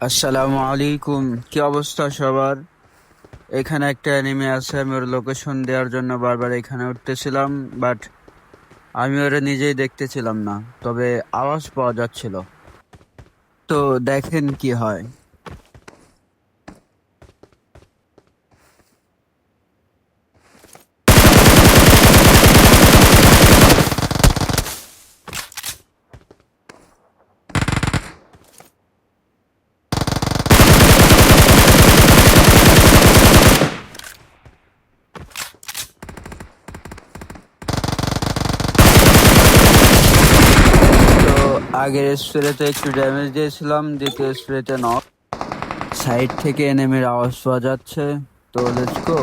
আসসালামু আলাইকুম। কি অবস্থা সবার? এখানে একটা এনিমি আছে, আমি ওর লোকেশন দেওয়ার জন্য বারবার এখানে উঠতেছিলাম, বাট আমি ওরে নিজেই দেখতেছিলাম না, তবে আওয়াজ পাওয়া যাচ্ছিল। তো দেখেন কি হয়। তো আগের স্প্রেতে একটু ড্যামেজ দিয়েছিলাম, দ্বিতীয় স্প্রেতে নক। সাইড থেকে এনিমির আওয়াজ পাওয়া যাচ্ছে। তো লেটস গো।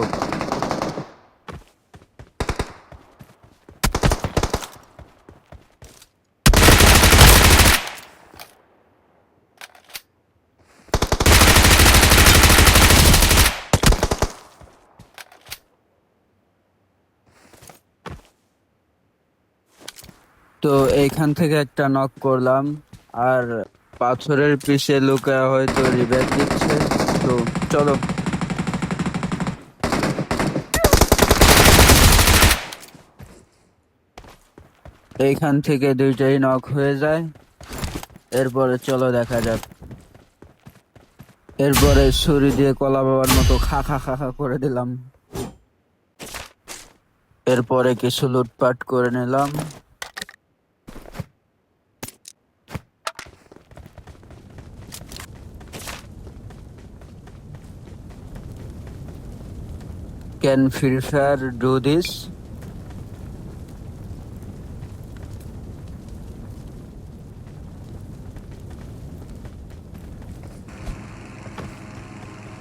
তো এইখান থেকে একটা নক করলাম, আর পাথরের পিছে লুকায় হয়তো রিভাইভ দিচ্ছে। তো চলো। এইখান থেকে দুইটাই নক হয়ে যায়। এরপরে চলো দেখা যাক। এরপরে ছুরি দিয়ে কলা বাবার মতো খা খা খা খা করে দিলাম। এরপরে কিছু লুটপাট করে নিলাম। Can free fire do this?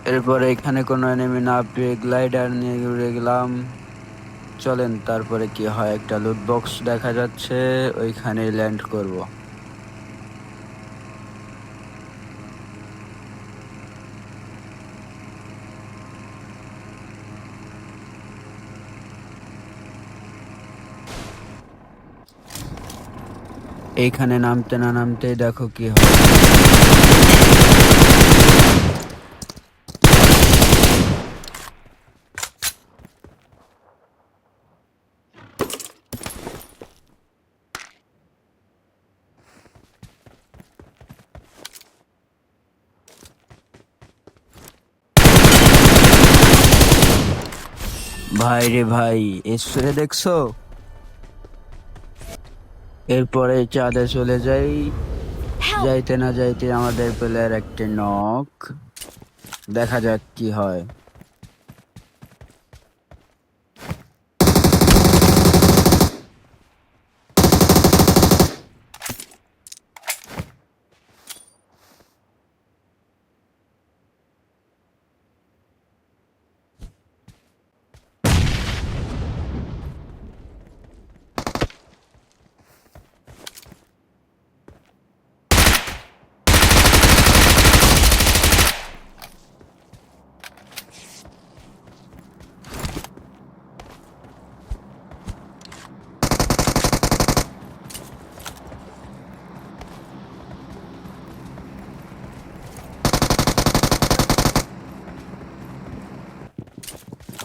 এরপরে এখানে কোনো এনিমি না পেয়ে গ্লাইডার নিয়ে উড়ে গেলাম। চলেন তারপরে কি হয়। একটা লুট বক্স দেখা যাচ্ছে, ওইখানে ল্যান্ড করব। এইখানে নামতে না নামতেই দেখো কি হয়। ভাই রে ভাই, স্প্রে দেখছো? এরপরে চাঁদে চলে যাই। Help! যাইতে না যাইতে আমাদের প্লেয়ার একটি নক। দেখা যাক কি হয়।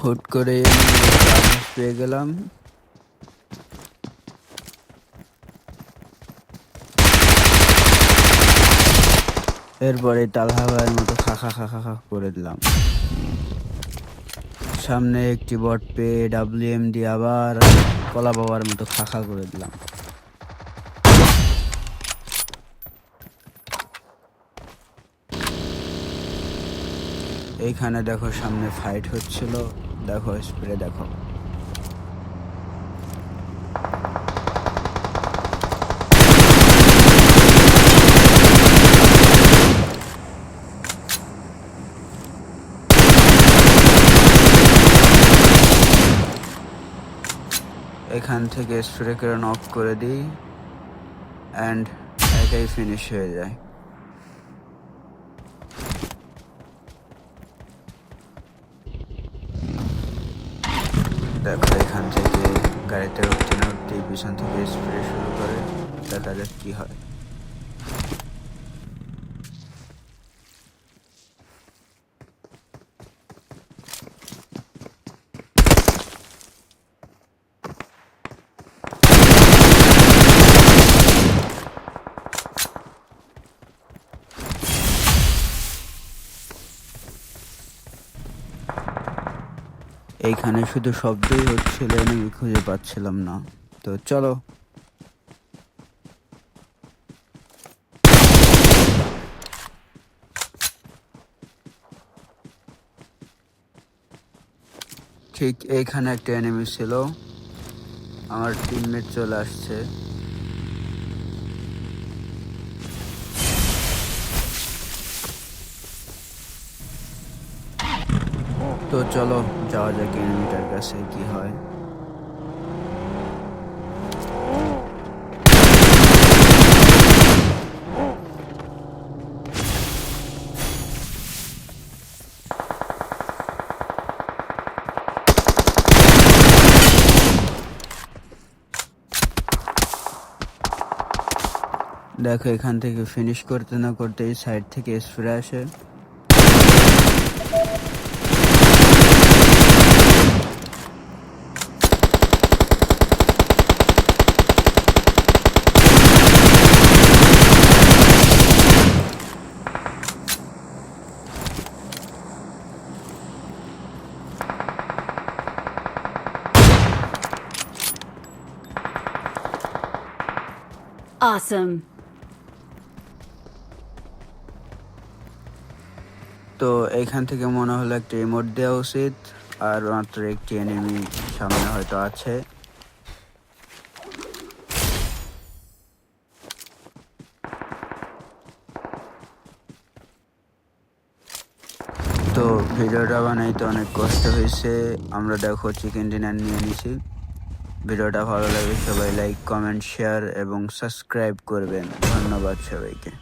হুট করে চান্স পেয়ে গেলাম। এরপরে তালহা ভাইয়ের মতো খা খা খা খা খা করে দিলাম। সামনে একটি বট পেয়ে ডাব্লিউএমডি আবার কলা বাবার মতো খা খা করে দিলাম। এইখানে দেখো সামনে ফাইট হচ্ছিল, দেখো স্প্রে দেখো। এখান থেকে স্প্রে করে নক করে দিই, অ্যান্ড একাই ফিনিশ হয়ে যায়। দেখো এখান থেকে গাড়িতে উঠতে না উঠতেই পিছন থেকে স্প্রে শুরু করে। দেখা যাক কি হয়। এইখানে শুধু শব্দই হচ্ছিল, এনিমি খুঁজে পাচ্ছিলাম না। তো চলো। ঠিক এইখানে একটা এনিমি ছিল, আমার টিমমেট চলে আসছে। তো চলো যাওয়া যাক এনিমিটার কাছে কি হয়। দেখো এখান থেকে ফিনিশ করতে না করতেই সাইড থেকে স্প্রে আসে। Awesome. তো এইখান থেকে মনে হলো একটা ইমোট দেওয়া উচিত, আর মাত্র একটি এনিমি সামনে হয়তো আছে। তো ভিডিওটা বানাইতে অনেক কষ্ট হয়েছে। আমরা দেখো চিকেন ডিনার নিয়ে নিছি। ভিডিওটা ভালো লাগে সবাই লাইক, কমেন্ট, শেয়ার এবং সাবস্ক্রাইব করবেন। ধন্যবাদ সবাইকে।